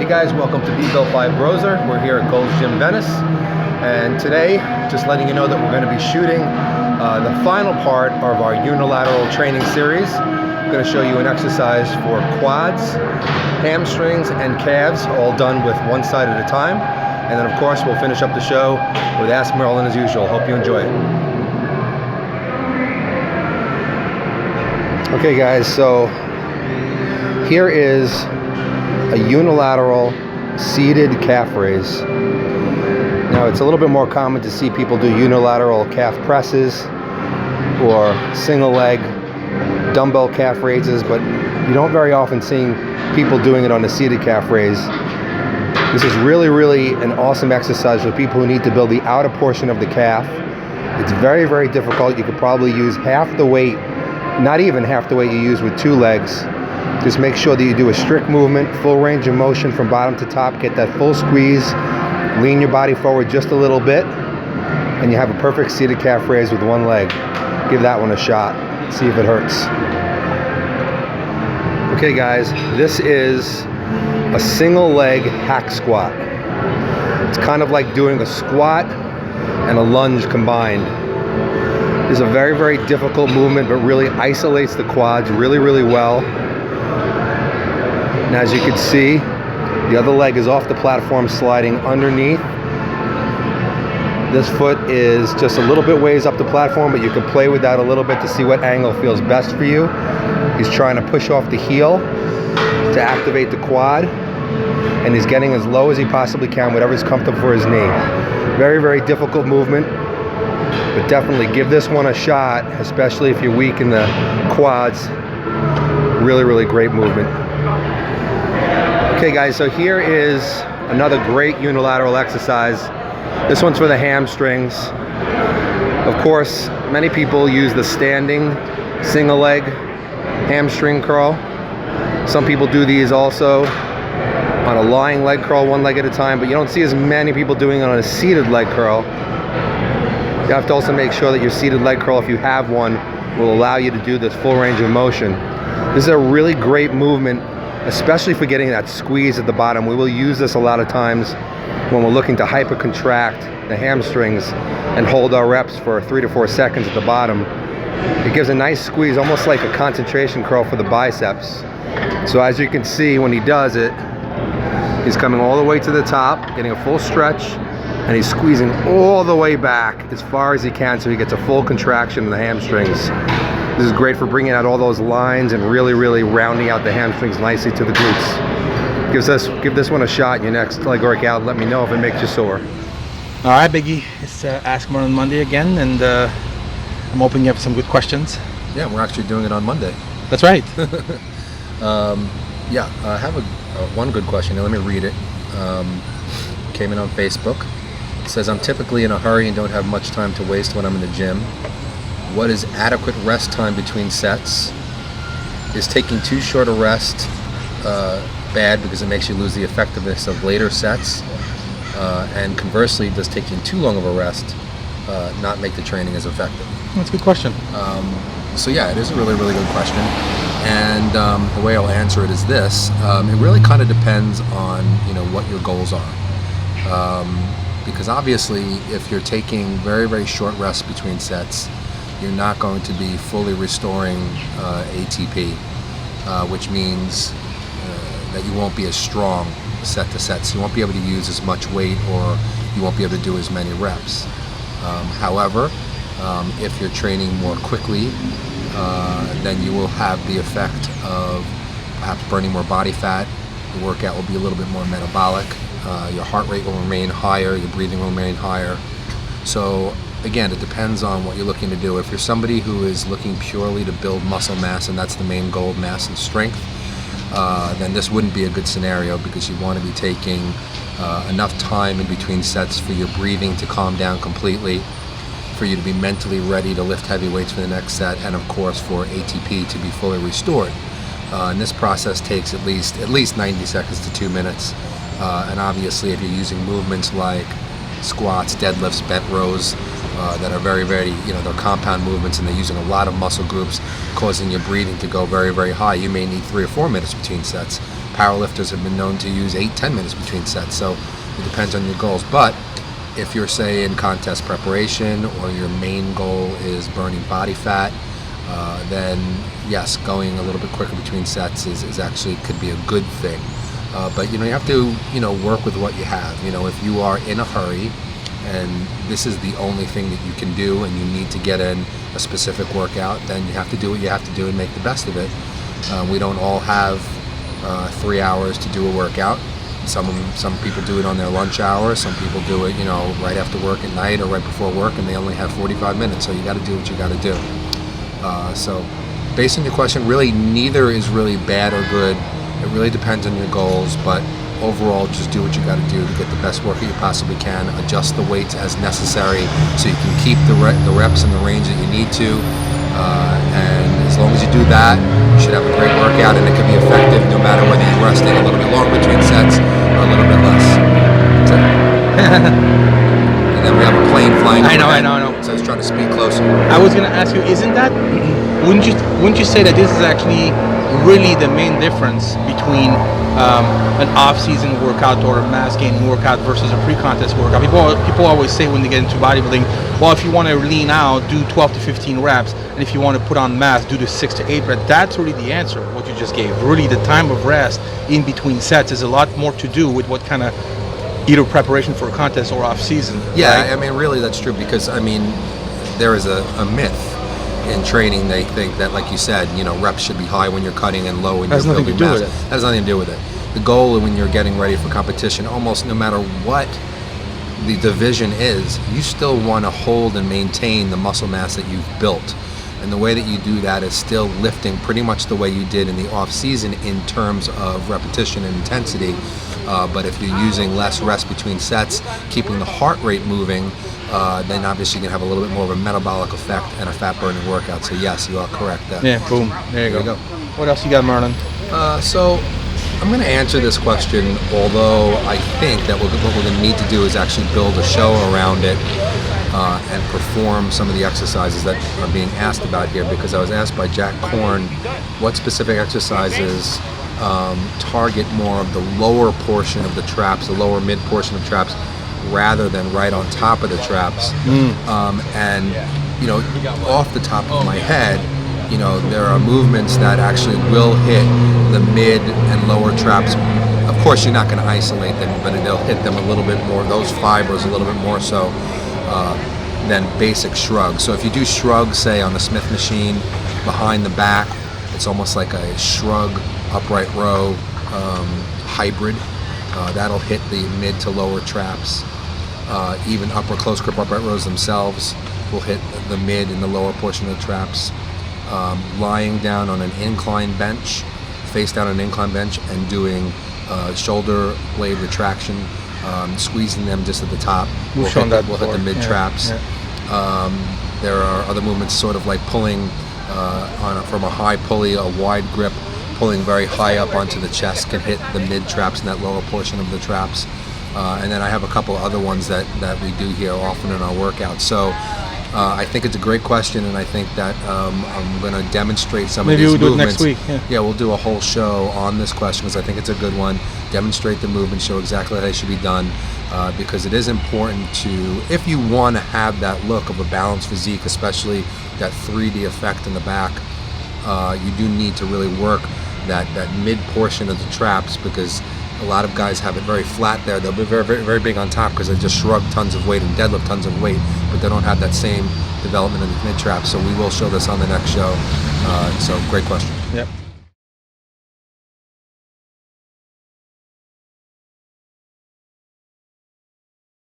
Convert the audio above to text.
Hey guys, welcome to Be Built by Broser. We're here at Gold's Gym Venice, and today, just letting you know that we're going to be shooting the final part of our unilateral training series. I'm going to show you an exercise for quads, hamstrings, and calves, all done with one side at a time. And then of course we'll finish up the show with Ask Merlin as usual. Hope you enjoy it. Okay guys, so here is a unilateral seated calf raise. Now it's a little bit more common to see people do unilateral calf presses or single leg dumbbell calf raises, but you don't very often see people doing it on a seated calf raise. This is really an awesome exercise for people who need to build the outer portion of the calf. It's very difficult. You could probably use half the weight, not even half the weight you use with two legs. Just make sure that you do a strict movement, full range of motion from bottom to top, get that full squeeze, lean your body forward just a little bit, and you have a perfect seated calf raise with one leg. Give that one a shot, see if it hurts. Okay guys, this is a single leg hack squat. It's kind of like doing a squat and a lunge combined. It's a very difficult movement, but really isolates the quads really well. And as you can see, the other leg is off the platform, sliding underneath. This foot is just a little bit ways up the platform, but you can play with that a little bit to see what angle feels best for you. He's trying to push off the heel to activate the quad, and he's getting as low as he possibly can, whatever's comfortable for his knee. Very difficult movement, but definitely give this one a shot, especially if you're weak in the quads. Really great movement. Okay guys, so here is another great unilateral exercise. This one's for the hamstrings. Of course, many people use the standing single leg hamstring curl. Some people do these also on a lying leg curl, one leg at a time, but you don't see as many people doing it on a seated leg curl. You have to also make sure that your seated leg curl, if you have one, will allow you to do this full range of motion. This is a really great movement, especially for getting that squeeze at the bottom. We will use this a lot of times when we're looking to hypercontract the hamstrings and hold our reps for 3 to 4 seconds at the bottom. It gives a nice squeeze, almost like a concentration curl for the biceps. So as you can see, when he does it, he's coming all the way to the top, getting a full stretch, and he's squeezing all the way back as far as he can so he gets a full contraction in the hamstrings. This is great for bringing out all those lines and really rounding out the hamstrings nicely to the glutes. Give this one a shot in your next leg workout and let me know if it makes you sore. All right, Biggie, it's Ask Merlin Monday again, and I'm hoping you have some good questions. Yeah, we're actually doing it on Monday. That's right. Yeah, I have one good question. Now, let me read it. Came in on Facebook. It says, I'm typically in a hurry and don't have much time to waste when I'm in the gym. What is adequate rest time between sets? Is taking too short a rest bad because it makes you lose the effectiveness of later sets? And conversely, does taking too long of a rest not make the training as effective? That's a good question. So yeah, it is a really good question. And the way I'll answer it is this. It really kind of depends on what your goals are. Because obviously, if you're taking very short rests between sets, you're not going to be fully restoring ATP, which means that you won't be as strong set to set. So you won't be able to use as much weight, or you won't be able to do as many reps. However, if you're training more quickly, then you will have the effect of perhaps burning more body fat. The workout will be a little bit more metabolic. Your heart rate will remain higher, your breathing will remain higher. So again, it depends on what you're looking to do. If you're somebody who is looking purely to build muscle mass, and that's the main goal, mass and strength, then this wouldn't be a good scenario, because you want to be taking enough time in between sets for your breathing to calm down completely, for you to be mentally ready to lift heavy weights for the next set, and of course for ATP to be fully restored. And this process takes at least 90 seconds to 2 minutes. And obviously, if you're using movements like squats, deadlifts, bent rows, that are very, they're compound movements, and they're using a lot of muscle groups, causing your breathing to go very high, you may need 3 or 4 minutes between sets. powerlifters have been known to use 8-10 minutes between sets. So it depends on your goals. But if you're, say, in contest preparation, or your main goal is burning body fat, then yes, going a little bit quicker between sets is actually could be a good thing. But you have to work with what you have. If you are in a hurry and this is the only thing that you can do, and you need to get in a specific workout, then you have to do what you have to do and make the best of it. We don't all have 3 hours to do a workout. Some people do it on their lunch hour. Some people do it, right after work at night or right before work, and they only have 45 minutes. So you got to do what you got to do. So, based on your question, really neither is really bad or good. It really depends on your goals, but overall, just do what you got to do to get the best workout you possibly can. Adjust the weights as necessary so you can keep the reps in the range that you need to. And as long as you do that, you should have a great workout, and it can be effective no matter whether you rest in a little bit longer between sets or a little bit less. That's it. And then we have a plane flying overhead. I know. So I was trying to speak closer. I was gonna ask you, wouldn't you say that this is actually really the main difference between an off-season workout or a mass gaining workout versus a pre-contest workout? People always say when they get into bodybuilding, well, if you want to lean out, do 12 to 15 reps, and if you want to put on mass, do the 6 to 8 reps. That's really the answer, what you just gave. Really, the time of rest in between sets is a lot more to do with what kind of either preparation for a contest or off-season. Yeah, right? I mean, really, that's true, because there is a myth in training. They think that, like you said, reps should be high when you're cutting and low when you're building mass. That has nothing to do with it. The goal when you're getting ready for competition, almost no matter what the division is, you still want to hold and maintain the muscle mass that you've built. And the way that you do that is still lifting pretty much the way you did in the off season in terms of repetition and intensity. But if you're using less rest between sets, keeping the heart rate moving, then obviously you can have a little bit more of a metabolic effect and a fat burning workout. So yes, you are correct. Yeah, boom. There you go. What else you got, Merlin? So I'm going to answer this question, although I think that what we're going to need to do is actually build a show around it and perform some of the exercises that are being asked about here, because I was asked by Jack Korn what specific exercises target more of the lower portion of the traps, the lower mid portion of traps, rather than right on top of the traps. And off the top of my head, there are movements that actually will hit the mid and lower traps. Of course, you're not going to isolate them, but they'll hit them a little bit more, those fibers a little bit more so than basic shrugs. So if you do shrugs, say on the Smith machine behind the back, it's almost like a shrug upright row hybrid. That'll hit the mid to lower traps. Even upper close grip upright rows themselves will hit the mid and the lower portion of the traps. Lying down on an incline bench, face down on an incline bench, and doing shoulder blade retraction, squeezing them just at the top. We'll hit the mid traps. Yeah. There are other movements, sort of like pulling from a high pulley, a wide grip, pulling very high up onto the chest can hit the mid traps and that lower portion of the traps. And then I have a couple other ones that we do here often in our workouts. So I think it's a great question, and I think that I'm going to demonstrate some of these movements. Maybe we'll do it next week. Yeah, we'll do a whole show on this question because I think it's a good one. Demonstrate the movement, show exactly how they should be done, because it is important to, if you want to have that look of a balanced physique, especially that 3D effect in the back, you do need to really work that mid portion of the traps, because a lot of guys have it very flat there. They'll be very, very, very big on top because they just shrug tons of weight and deadlift tons of weight, but they don't have that same development in the mid trap. So we will show this on the next show. So great question. Yep.